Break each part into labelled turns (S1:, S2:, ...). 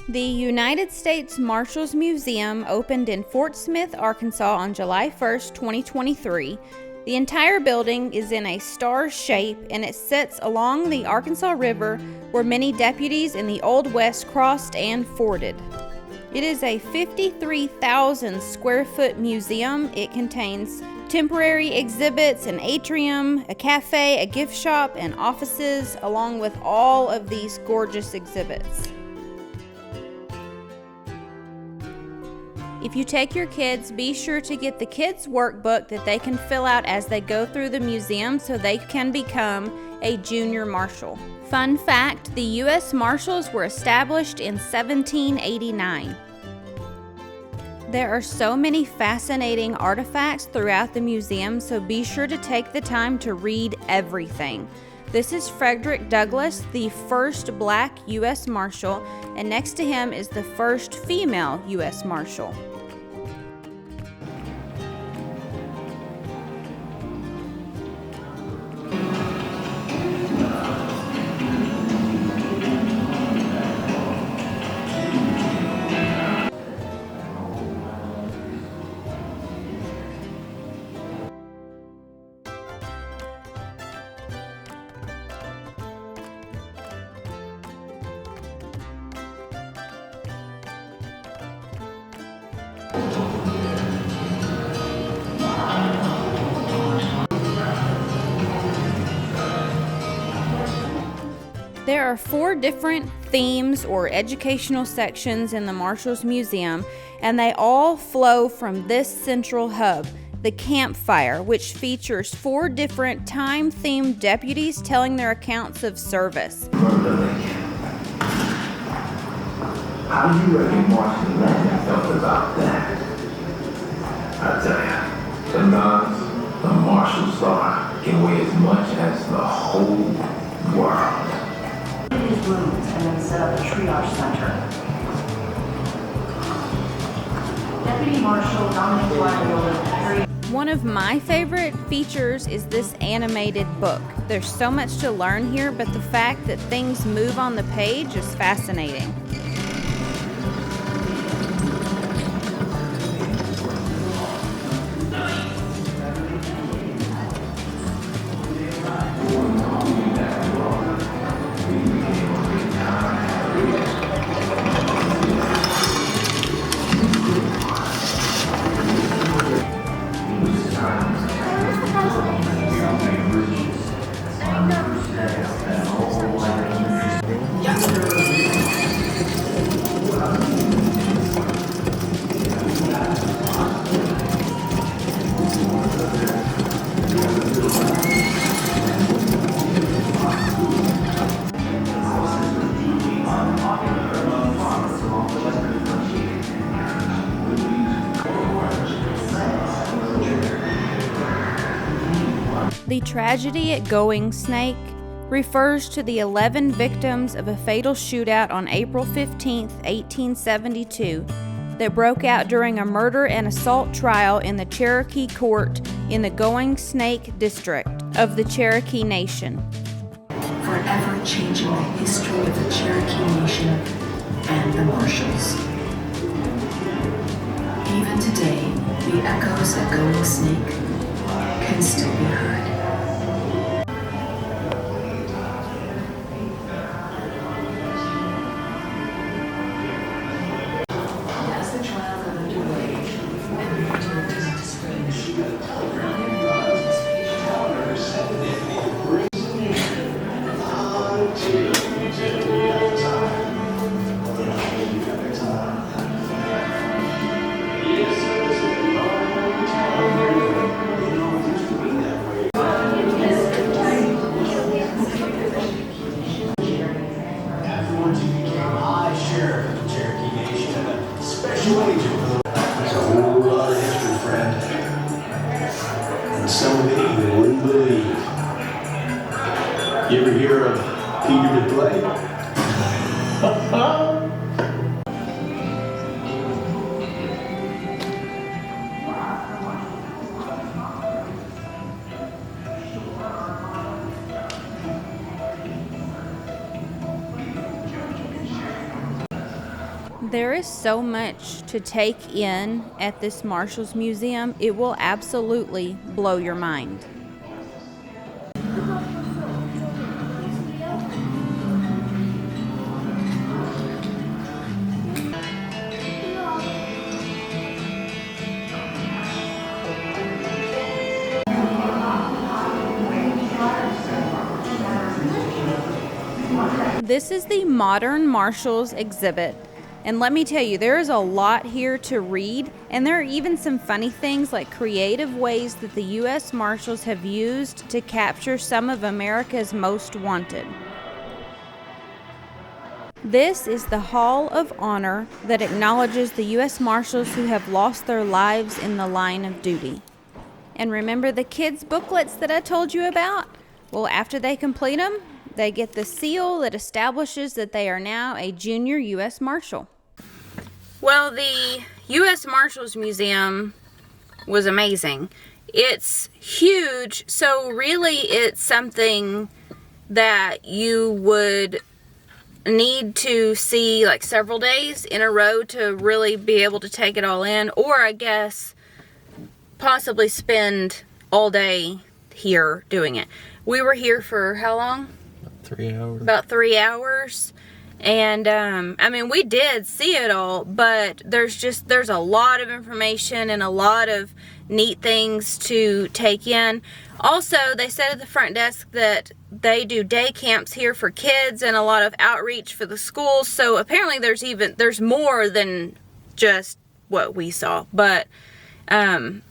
S1: The United States Marshals Museum opened in Fort Smith, Arkansas on July 1st, 2023. The entire building is in a star shape and it sits along the Arkansas River where many deputies in the Old West crossed and forded. It is a 53,000 square foot museum. It contains temporary exhibits, an atrium, a cafe, a gift shop, and offices, along with all of these gorgeous exhibits. If you take your kids, be sure to get the kids' workbook that they can fill out as they go through the museum so they can become a junior marshal. Fun fact, the U.S. Marshals were established in 1789. There are so many fascinating artifacts throughout the museum, so be sure to take the time to read everything. This is Frederick Douglass, the first black U.S. Marshal, and next to him is the first female U.S. Marshal. There are 4 different themes or educational sections in the Marshals Museum, and they all flow from this central hub, the campfire, which features 4 different time-themed deputies telling their accounts of service.
S2: How do you reckon Marshall Land felt about that? I tell ya, the nuns, the Marshal Star, can weigh as much as the whole world.
S3: These rooms and then set up a triage center. Deputy Marshal Dominic Dwyer.
S1: One of my favorite features is this animated book. There's so much to learn here, but the fact that things move on the page is fascinating. The tragedy at Going Snake refers to the 11 victims of a fatal shootout on April 15, 1872, that broke out during a murder and assault trial in the Cherokee Court in the Going Snake District of the Cherokee Nation.
S3: Forever changing the history of the Cherokee Nation and the Marshals. Even today, the echoes at Going Snake can still be heard.
S4: It's a whole lot of history, friend. And some of it you wouldn't believe. You ever hear of Peter to Play?
S1: There is so much to take in at this Marshals Museum. It will absolutely blow your mind. This is the Modern Marshals exhibit. And let me tell you, there is a lot here to read, and there are even some funny things like creative ways that the U.S. Marshals have used to capture some of America's most wanted. This is the Hall of Honor that acknowledges the U.S. Marshals who have lost their lives in the line of duty. And remember the kids' booklets that I told you about? Well, after they complete them, they get the seal that establishes that they are now a junior U.S. Marshal. Well, the U.S. Marshals Museum was amazing. It's huge, so really it's something that you would need to see like several days in a row to really be able to take it all in, or I guess possibly spend all day here doing it. We were here for how long?
S5: 3 hours.
S1: About 3 hours. And I mean, we did see it all, but there's a lot of information and a lot of neat things to take in. Also, they said at the front desk that they do day camps here for kids and a lot of outreach for the schools. So apparently there's more than just what we saw. But there's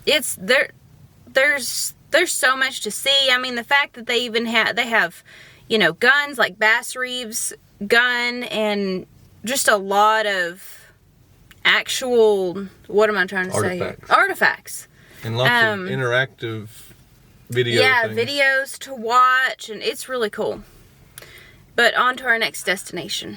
S1: so much to see. I mean, the fact that they have, you know, guns like Bass Reeves' gun and just a lot of actual, what am I trying to say here? Artifacts.
S5: And lots of interactive video things.
S1: Videos to watch, and it's really cool. But on to our next destination.